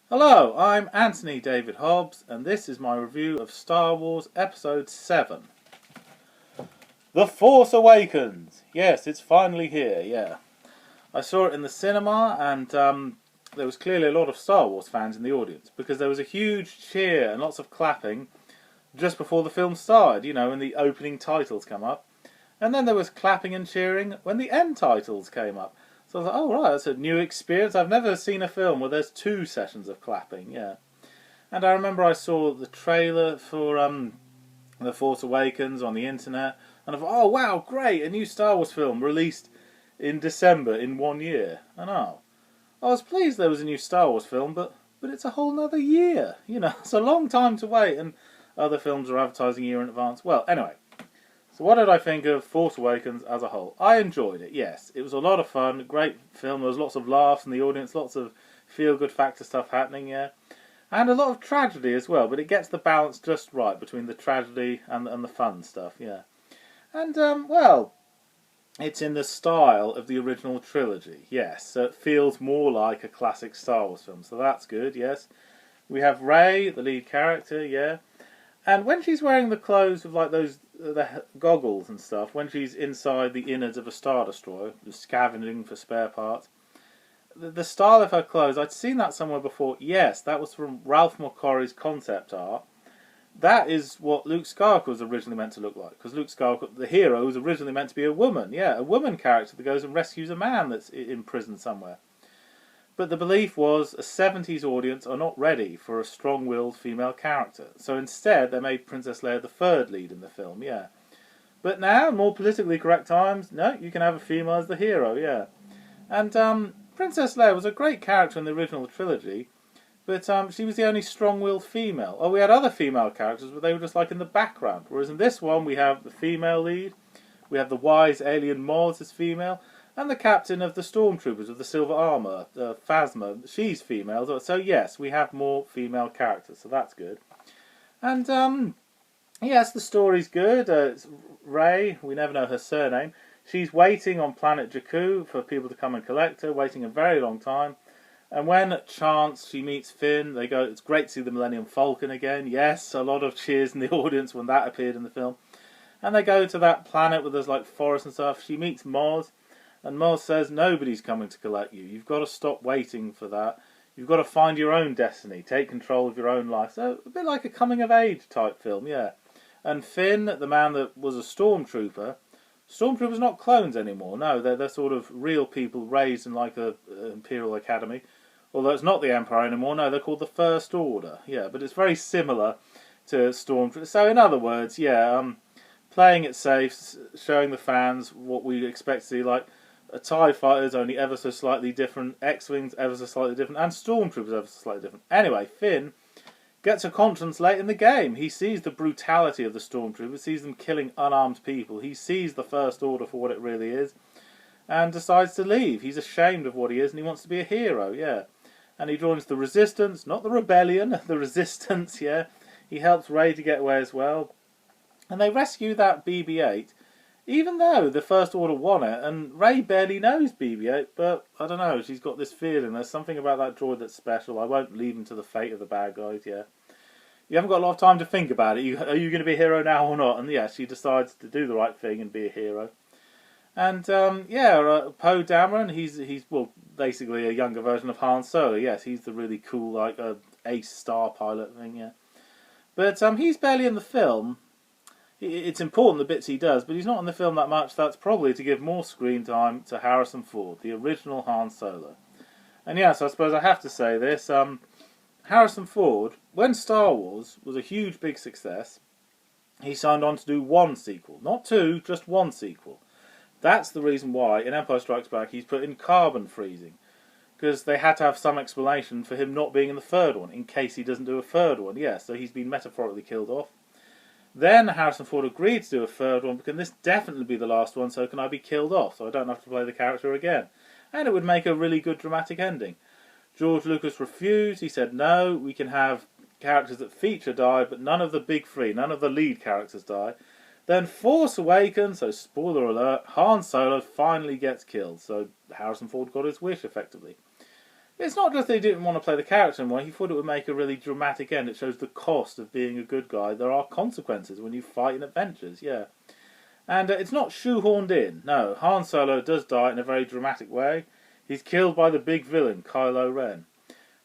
Hello, I'm Anthony David Hobbs, and this is my review of Star Wars Episode 7. The Force Awakens! Yes, it's finally here, yeah. I saw it in the cinema, and there was clearly a lot of Star Wars fans in the audience, because there was a huge cheer and lots of clapping just before the film started, when the opening titles come up. And then there was clapping and cheering when the end titles came up. So I was like, oh right, that's a new experience. I've never seen a film where there's two sessions of clapping, yeah. And I remember I saw the trailer for The Force Awakens on the internet, and I thought, oh wow, great, a new Star Wars film released in December in 1 year. And I was pleased there was a new Star Wars film, but it's a whole nother year. It's a long time to wait, and other films are advertising a year in advance. Well, anyway. So what did I think of Force Awakens as a whole? I enjoyed it, yes. It was a lot of fun, great film. There was lots of laughs in the audience, lots of feel-good factor stuff happening, yeah. And a lot of tragedy as well, but it gets the balance just right between the tragedy and the fun stuff, yeah. And, well, it's in the style of the original trilogy, yes. So it feels more like a classic Star Wars film, so that's good, yes. We have Rey, the lead character, yeah. And when she's wearing the clothes with like those the goggles and stuff, when she's inside the innards of a Star Destroyer, scavenging for spare parts, the style of her clothes, I'd seen that somewhere before. Yes, that was from Ralph McQuarrie's concept art. That is what Luke Skywalker was originally meant to look like, because Luke Skywalker, the hero, was originally meant to be a woman. Yeah, a woman character that goes and rescues a man that's in prison somewhere. But the belief was a 70s audience are not ready for a strong-willed female character. So instead they made Princess Leia the third lead in the film, yeah. But now, in more politically correct times, no, you can have a female as the hero, yeah. And Princess Leia was a great character in the original trilogy, but she was the only strong-willed female. Oh, we had other female characters, but they were just like in the background. Whereas in this one we have the female lead, we have the wise alien Maz as female, and the captain of the stormtroopers with the silver armour, Phasma, she's female. So yes, we have more female characters, so that's good. And yes, the story's good. It's Rey, we never know her surname. She's waiting on planet Jakku for people to come and collect her, waiting a very long time. And when chance she meets Finn, they go, it's great to see the Millennium Falcon again. Yes, a lot of cheers in the audience when that appeared in the film. And they go to that planet where there's like forest and stuff. She meets Maz. And Maz says, nobody's coming to collect you. You've got to stop waiting for that. You've got to find your own destiny. Take control of your own life. So, a bit like a coming-of-age type film, yeah. And Finn, the man that was a stormtrooper, stormtroopers are not clones anymore. No, they're sort of real people raised in like a Imperial Academy. Although it's not the Empire anymore. No, they're called the First Order. Yeah, but it's very similar to stormtroopers. So, in other words, yeah, playing it safe, showing the fans what we expect to see, like a TIE fighter is only ever so slightly different, X-Wings ever so slightly different, and Stormtroopers ever so slightly different. Anyway, Finn gets a conscience late in the game. He sees the brutality of the Stormtroopers, sees them killing unarmed people. He sees the First Order for what it really is, and decides to leave. He's ashamed of what he is, and he wants to be a hero, yeah. And he joins the Resistance, not the Rebellion, the Resistance, yeah. He helps Rey to get away as well. And they rescue that BB-8, even though the First Order won it, and Rey barely knows BB-8, but I don't know, she's got this feeling. There's something about that droid that's special. I won't leave him to the fate of the bad guys, yeah. You haven't got a lot of time to think about it. Are you going to be a hero now or not? And yeah, she decides to do the right thing and be a hero. And yeah, Poe Dameron, he's well, basically a younger version of Han Solo. Yes, he's the really cool, like, ace star pilot thing, yeah. But he's barely in the film. It's important the bits he does, but he's not in the film that much. That's probably to give more screen time to Harrison Ford, the original Han Solo. And yes, I suppose I have to say this. Harrison Ford, when Star Wars was a huge, big success, he signed on to do one sequel. Not two, just one sequel. That's the reason why, in Empire Strikes Back, he's put in carbon freezing. Because they had to have some explanation for him not being in the third one, in case he doesn't do a third one. Yeah, so he's been metaphorically killed off. Then Harrison Ford agreed to do a third one, because this definitely be the last one, so can I be killed off, so I don't have to play the character again. And it would make a really good dramatic ending. George Lucas refused. He said, no, we can have characters that feature die, but none of the big three, none of the lead characters die. Then Force Awakens, so spoiler alert, Han Solo finally gets killed, so Harrison Ford got his wish, effectively. It's not just that he didn't want to play the character anymore, he thought it would make a really dramatic end. It shows the cost of being a good guy. There are consequences when you fight in adventures, yeah. And it's not shoehorned in. No, Han Solo does die in a very dramatic way. He's killed by the big villain, Kylo Ren.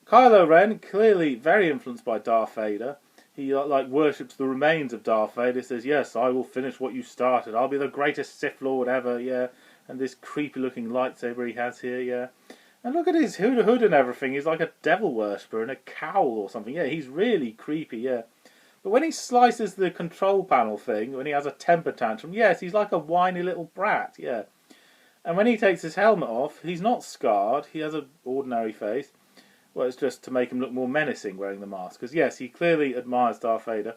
Kylo Ren, clearly very influenced by Darth Vader. He worships the remains of Darth Vader. Says, yes, I will finish what you started. I'll be the greatest Sith Lord ever, yeah. And this creepy looking lightsaber he has here, yeah. And look at his hood and everything. He's like a devil worshipper in a cowl or something. Yeah, he's really creepy, yeah. But when he slices the control panel thing, when he has a temper tantrum, yes, he's like a whiny little brat, yeah. And when he takes his helmet off, he's not scarred. He has an ordinary face. Well, it's just to make him look more menacing wearing the mask. Because, yes, he clearly admires Darth Vader.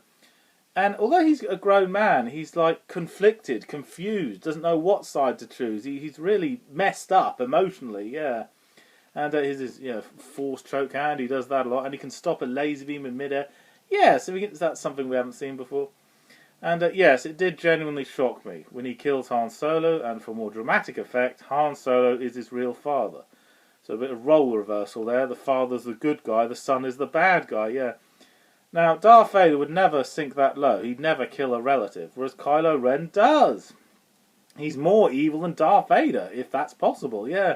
And although he's a grown man, he's like conflicted, confused, doesn't know what side to choose. He's really messed up emotionally, yeah. And his force choke hand, he does that a lot. And he can stop a laser beam in midair. Yeah, so that's something we haven't seen before. And yes, it did genuinely shock me when he kills Han Solo, and for more dramatic effect, Han Solo is his real father. So a bit of role reversal there. The father's the good guy, the son is the bad guy, yeah. Now, Darth Vader would never sink that low. He'd never kill a relative, whereas Kylo Ren does. He's more evil than Darth Vader, if that's possible, yeah.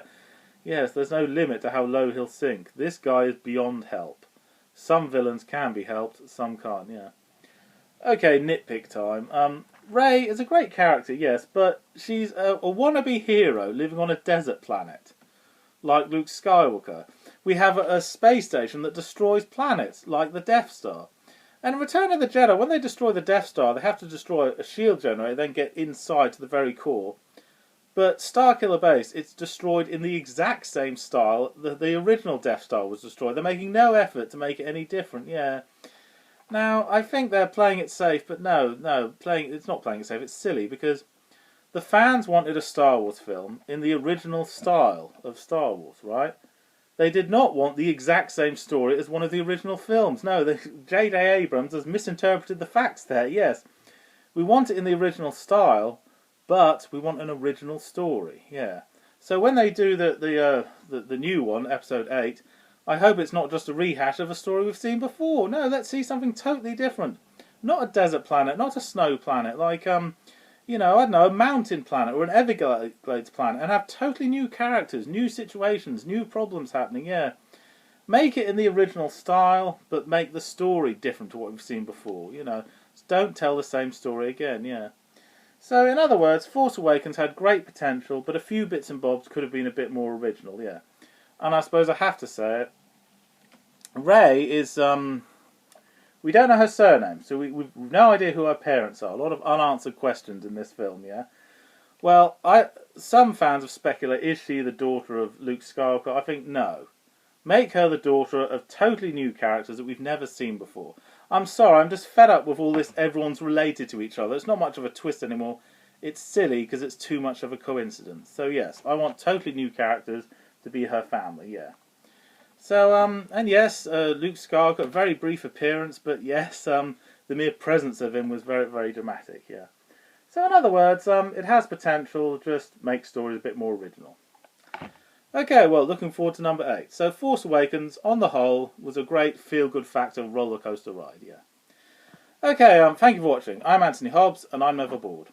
Yes, there's no limit to how low he'll sink. This guy is beyond help. Some villains can be helped, some can't, yeah. Okay, nitpick time. Rey is a great character, yes, but she's a wannabe hero living on a desert planet, like Luke Skywalker. We have a space station that destroys planets, like the Death Star. And in Return of the Jedi, when they destroy the Death Star, they have to destroy a shield generator, then get inside to the very core. But Starkiller Base, it's destroyed in the exact same style that the original Death Star was destroyed. They're making no effort to make it any different, yeah. Now, I think they're playing it safe, but no, it's not playing it safe, it's silly, because the fans wanted a Star Wars film in the original style of Star Wars, right? They did not want the exact same story as one of the original films. No, J.J. Abrams has misinterpreted the facts there, yes. We want it in the original style, but we want an original story, yeah. So when they do the new one, Episode 8, I hope it's not just a rehash of a story we've seen before. No, let's see something totally different. Not a desert planet, not a snow planet, like, I don't know, a mountain planet or an Everglades planet, and have totally new characters, new situations, new problems happening, yeah. Make it in the original style, but make the story different to what we've seen before, Don't tell the same story again, yeah. So, in other words, Force Awakens had great potential, but a few bits and bobs could have been a bit more original, yeah. And I suppose I have to say it. Rey is, we don't know her surname, so we've no idea who her parents are. A lot of unanswered questions in this film, yeah. Well, some fans have speculated, is she the daughter of Luke Skywalker? I think no. Make her the daughter of totally new characters that we've never seen before. I'm sorry, I'm just fed up with all this everyone's related to each other. It's not much of a twist anymore. It's silly because it's too much of a coincidence. So yes, I want totally new characters to be her family, yeah. So, and yes, Luke Skywalker, a very brief appearance, but yes, the mere presence of him was very, very dramatic, yeah. So in other words, it has potential, just make stories a bit more original. Okay, well, looking forward to number 8. So Force Awakens, on the whole, was a great feel-good factor roller coaster ride, yeah. Okay, thank you for watching. I'm Anthony Hobbs, and I'm never bored.